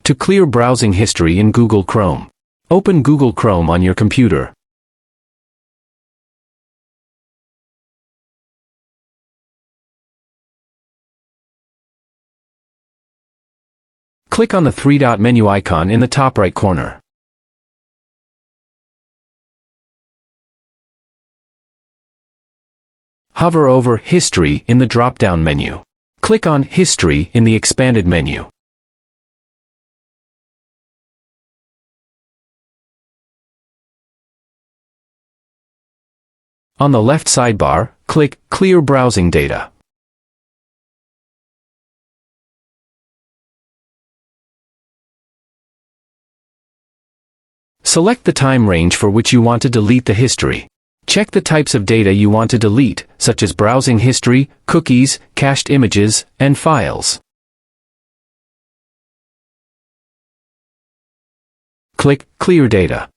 To clear browsing history in Google Chrome. Open Google Chrome on your computer. Click on the three-dot menu icon in the top right corner. Hover over History in the drop-down menu. Click on History in the expanded menu. On the left sidebar, click Clear Browsing Data. Select the time range for which you want to delete the history. Check the types of data you want to delete, such as browsing history, cookies, cached images, and files. Click Clear Data.